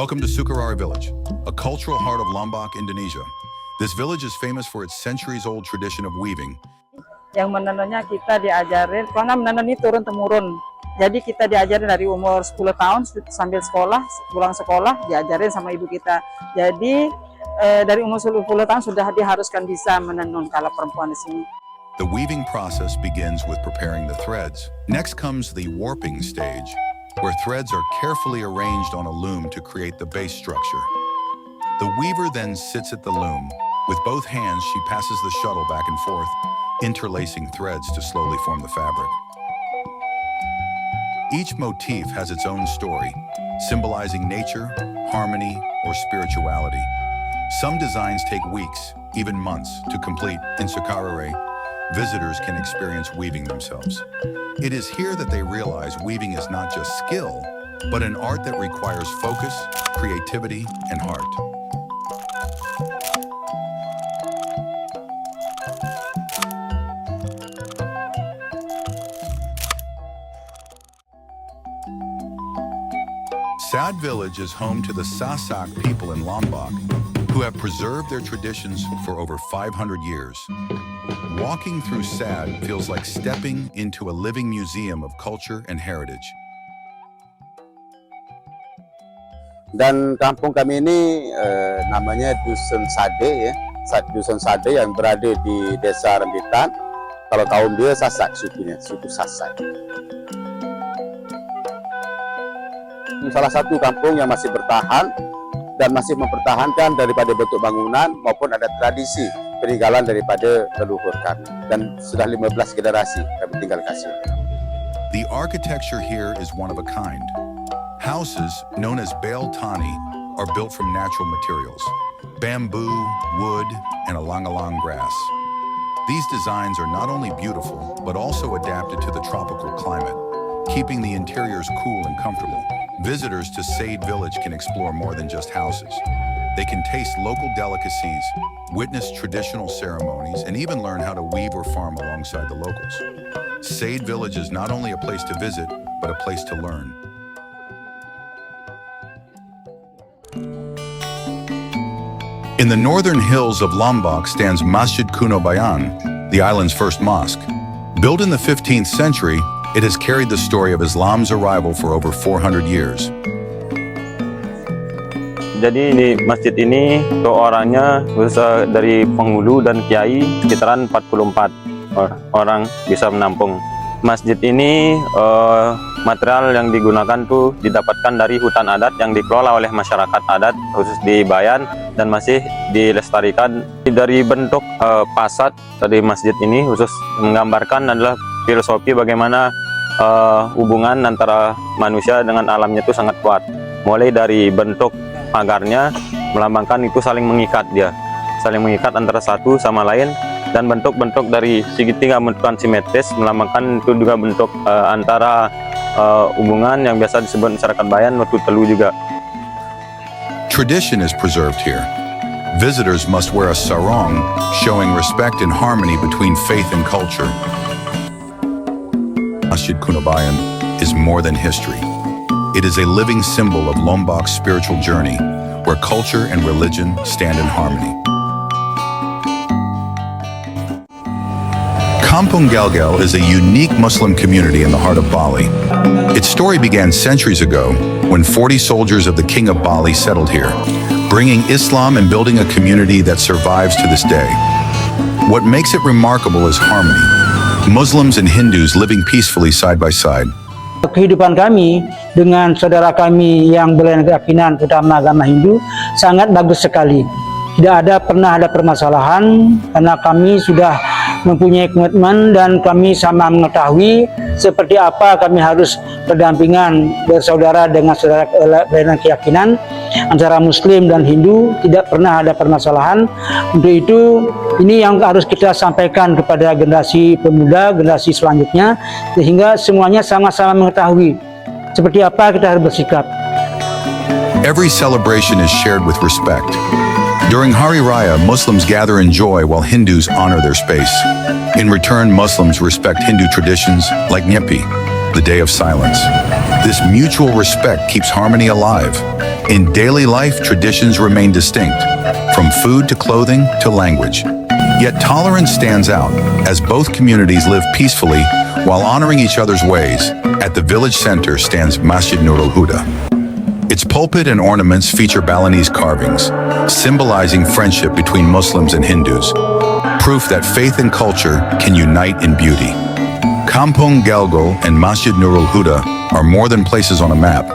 Welcome to Sukarara Village, a cultural heart of Lombok, Indonesia. This village is famous for its centuries-old tradition of weaving. Yang menenunnya kita diajarin, karena menenun ini turun-temurun. Jadi kita diajarin dari umur 10 tahun sambil sekolah, pulang sekolah diajarin sama ibu kita. Jadi dari umur 10 tahun sudah diharuskan bisa menenun kalau perempuan di sini. The weaving process begins with preparing the threads. Next comes the warping stage, where threads are carefully arranged on a loom to create the base structure. The weaver then sits at the loom. With both hands, she passes the shuttle back and forth, interlacing threads to slowly form the fabric. Each motif has its own story, symbolizing nature, harmony, or spirituality. Some designs take weeks, even months, to complete. In Sukarare, visitors can experience weaving themselves. It is here that they realize weaving is not just skill, but an art that requires focus, creativity, and heart. Sad Village is home to the Sasak people in Lombok, who have preserved their traditions for over 500 years. Walking through Sad feels like stepping into a living museum of culture and heritage. Dan kampung kami ini namanya Dusun Sade ya, Dusun Sade yang berada di Desa Rembitan. Kalau kaum dia Sasak sukunya, suku Sasak. Ini salah satu kampung yang masih bertahan dan masih mempertahankan daripada bentuk bangunan maupun ada tradisi peninggalan daripada leluhur kami, dan sudah 15 generasi kami tinggal kasih. The architecture here is one of a kind. Houses, known as Bale Tani, are built from natural materials: bamboo, wood, and alang-alang grass. These designs are not only beautiful, but also adapted to the tropical climate, keeping the interiors cool and comfortable. Visitors to Sade Village can explore more than just houses. They can taste local delicacies, witness traditional ceremonies, and even learn how to weave or farm alongside the locals. Sade Village is not only a place to visit, but a place to learn. In the northern hills of Lombok stands Masjid Kuno Bayan, the island's first mosque. Built in the 15th century, it has carried the story of Islam's arrival for over 400 years. Jadi di masjid ini orangnya bisa dari penghulu dan kiai sekitaran 44 orang bisa menampung. Masjid ini material yang digunakan tuh didapatkan dari hutan adat yang dikelola oleh masyarakat adat khusus di Bayan dan masih dilestarikan. Dari bentuk fasad dari masjid ini khusus menggambarkan adalah filosofi bagaimana hubungan antara manusia dengan alamnya itu sangat kuat. Mulai dari bentuk pagarnya melambangkan itu saling mengikat antara satu sama lain, dan bentuk-bentuk dari segitiga bentukan simetris melambangkan itu juga bentuk antara hubungan yang biasa disebut masyarakat Bayan waktu telu juga. Tradition is preserved here. Visitors must wear a sarong, showing respect and harmony between faith and culture. Masjid Kuno Bayan is more than history. It is a living symbol of Lombok's spiritual journey, where culture and religion stand in harmony. Kampung Gelgel is a unique Muslim community in the heart of Bali. Its story began centuries ago when 40 soldiers of the King of Bali settled here, bringing Islam and building a community that survives to this day. What makes it remarkable is harmony. Muslims and Hindus living peacefully side by side. Kehidupan kami dengan saudara kami yang berlain keyakinan utama agama Hindu sangat bagus sekali. Tidak pernah ada permasalahan karena kami sudah mempunyai komitmen dan kami sama mengetahui seperti apa kami harus berdampingan bersaudara dengan saudara berlain keyakinan antara Muslim dan Hindu. Tidak pernah ada permasalahan. Untuk itu ini yang harus kita sampaikan kepada generasi pemuda, generasi selanjutnya, sehingga semuanya sama-sama mengetahui seperti apa kita harus bersikap. Every celebration is shared with respect. During Hari Raya, Muslims gather in joy while Hindus honor their space. In return, Muslims respect Hindu traditions like Nyepi, the the day of silence. This mutual respect keeps harmony alive. In daily life, traditions remain distinct, from food to clothing to language. Yet tolerance stands out, as both communities live peacefully while honoring each other's ways. At the village center stands Masjid Nurul Huda. Its pulpit and ornaments feature Balinese carvings, symbolizing friendship between Muslims and Hindus, proof that faith and culture can unite in beauty. Kampung Galgol and Masjid Nurul Huda are more than places on a map.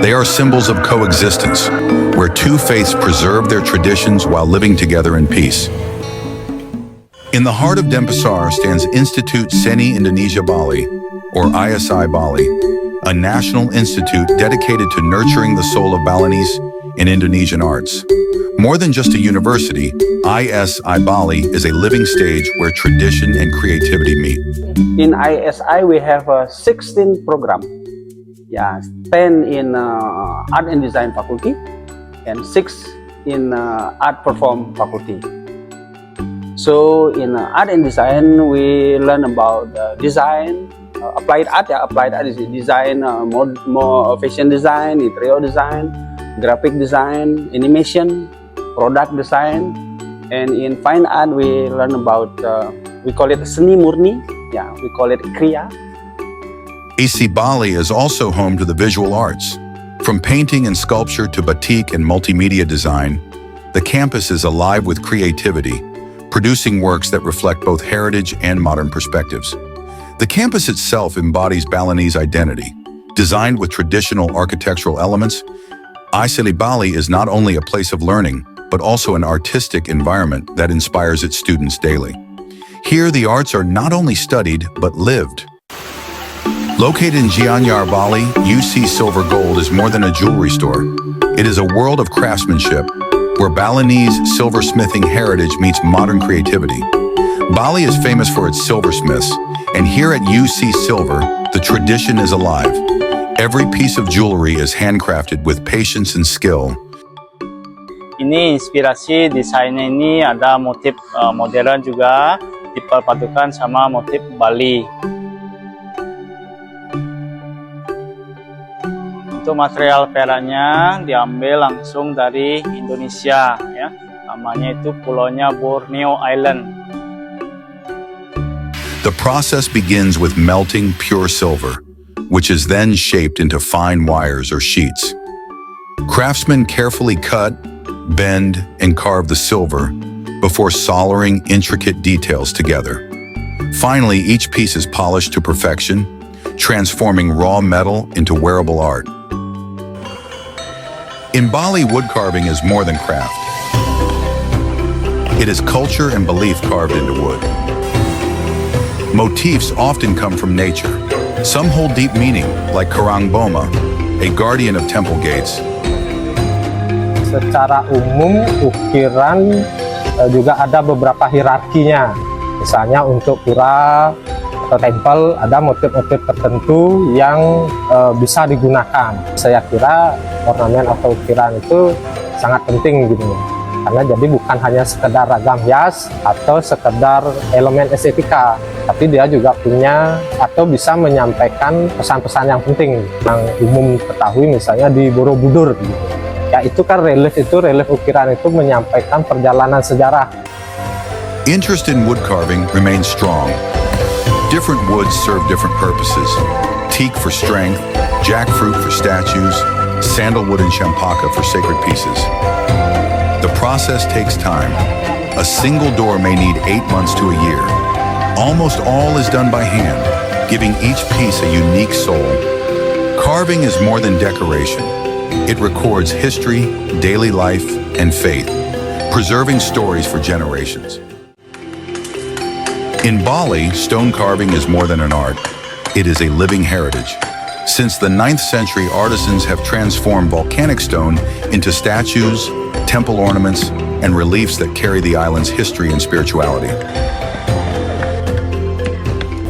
They are symbols of coexistence, where two faiths preserve their traditions while living together in peace. In the heart of Denpasar stands Institute Seni Indonesia Bali, or ISI Bali, a national institute dedicated to nurturing the soul of Balinese and Indonesian arts. More than just a university, ISI Bali is a living stage where tradition and creativity meet. In ISI, we have 16 program. 10 in Art and Design Faculty and 6 in Art Perform Faculty. So in Art and Design, we learn about design, applied art. Applied art is design, more fashion design, interior design, graphic design, animation, product design. And in fine art, we learn about, we call it seni murni. We call it kriya. ISI Bali is also home to the visual arts. From painting and sculpture to batik and multimedia design, the campus is alive with creativity, producing works that reflect both heritage and modern perspectives. The campus itself embodies Balinese identity. Designed with traditional architectural elements, ISI Bali is not only a place of learning, but also an artistic environment that inspires its students daily. Here, the arts are not only studied, but lived. Located in Gianyar, Bali, UC Silver Gold is more than a jewelry store. It is a world of craftsmanship, where Balinese silversmithing heritage meets modern creativity. Bali is famous for its silversmiths, and here at UC Silver, the tradition is alive. Every piece of jewelry is handcrafted with patience and skill. Ini inspirasi desainnya ini ada motif modern juga diperpadukan sama motif Bali. Untuk material peraknya diambil langsung dari Indonesia, ya. Namanya itu pulaunya Borneo Island. The process begins with melting pure silver, which is then shaped into fine wires or sheets. Craftsmen carefully cut, bend, and carve the silver before soldering intricate details together. Finally, each piece is polished to perfection, transforming raw metal into wearable art. In Bali, wood carving is more than craft. It is culture and belief carved into wood. Motifs often come from nature. Some hold deep meaning, like Karang Boma, a guardian of temple gates. Secara umum, ukiran juga ada beberapa hierarkinya. Misalnya untuk pura atau temple ada motif-motif tertentu yang bisa digunakan. Saya kira ornamen atau ukiran itu sangat penting gitu ya. Karena jadi bukan hanya sekedar ragam hias atau sekedar elemen estetika, tapi dia juga punya atau bisa menyampaikan pesan-pesan yang penting yang umum ketahui, misalnya di Borobudur gitu. Ya itu kan relief ukiran itu menyampaikan perjalanan sejarah. Interest in wood carving remains strong. Different woods serve different purposes. Teak for strength, jackfruit for statues, sandalwood and champaka for sacred pieces. The process takes time. A single door may need 8 months to a year. Almost all is done by hand, giving each piece a unique soul. Carving is more than decoration. It records history, daily life, and faith, preserving stories for generations. In Bali, stone carving is more than an art. It is a living heritage. Since the 9th century, artisans have transformed volcanic stone into statues, temple ornaments, and reliefs that carry the island's history and spirituality.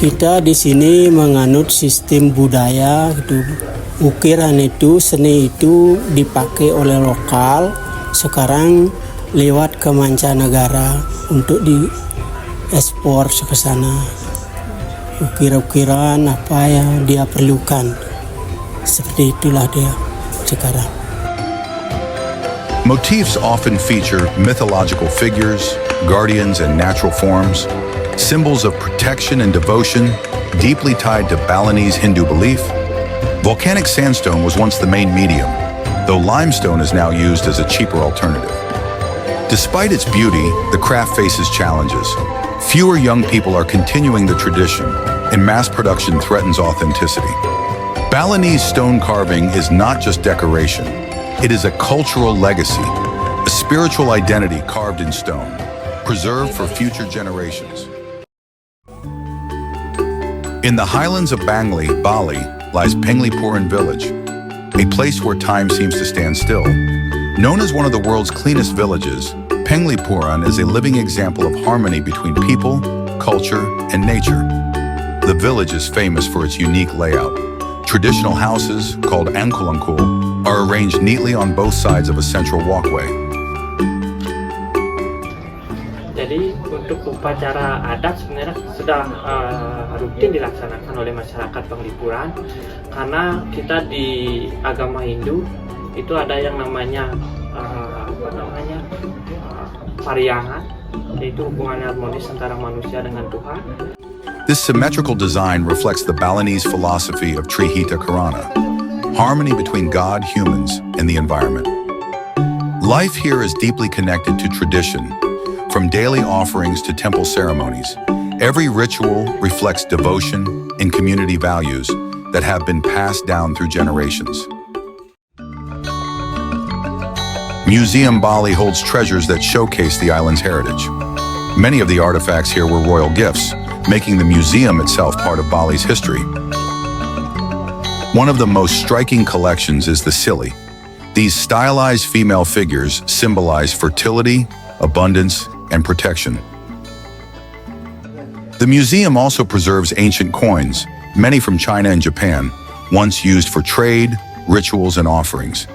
Kita di sini menganut sistem budaya gitu. Ukiran itu, seni itu dipakai oleh lokal, sekarang lewat ke mancanegara untuk diekspor ke sana. ukir-ukiran apa yang dia perlukan. Seperti itulah dia sekarang. Motifs often feature mythological figures, guardians, and natural forms, symbols of protection and devotion, deeply tied to Balinese Hindu belief. Volcanic sandstone was once the main medium, though limestone is now used as a cheaper alternative. Despite its beauty, the craft faces challenges. Fewer young people are continuing the tradition, and mass production threatens authenticity. Balinese stone carving is not just decoration. It is a cultural legacy, a spiritual identity carved in stone, preserved for future generations. In the highlands of Bangli, Bali, lies Penglipuran village, a place where time seems to stand still. Known as one of the world's cleanest villages, Penglipuran is a living example of harmony between people, culture, and nature. The village is famous for its unique layout. Traditional houses, called angkulangkul, are arranged neatly on both sides of a central walkway. Jadi untuk upacara adat sebenarnya sudah rutin dilaksanakan oleh masyarakat Penglipuran, karena kita di agama Hindu itu ada yang namanya pariyangan, yaitu hubungan harmonis antara manusia dengan Tuhan. This symmetrical design reflects the Balinese philosophy of Trihita Karana, harmony between God, humans, and the environment. Life here is deeply connected to tradition, from daily offerings to temple ceremonies. Every ritual reflects devotion and community values that have been passed down through generations. Museum Bali holds treasures that showcase the island's heritage. Many of the artifacts here were royal gifts, making the museum itself part of Bali's history. One of the most striking collections is the Sili. These stylized female figures symbolize fertility, abundance, and protection. The museum also preserves ancient coins, many from China and Japan, once used for trade, rituals, and offerings.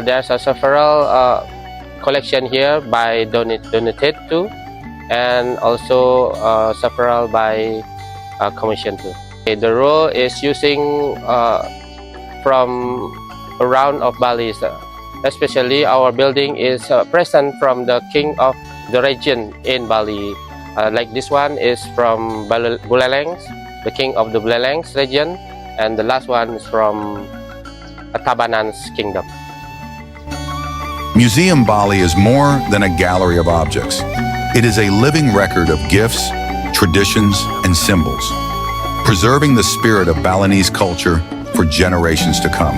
There's several collection here by donated to, and also several by commission too. The role is using from around of Bali, especially our building is present from the king of the region in Bali. Like this one is from Buleleng, the king of the Buleleng region, and the last one is from Tabanan's kingdom. Museum Bali is more than a gallery of objects. It is a living record of gifts, traditions, and symbols, preserving the spirit of Balinese culture for generations to come.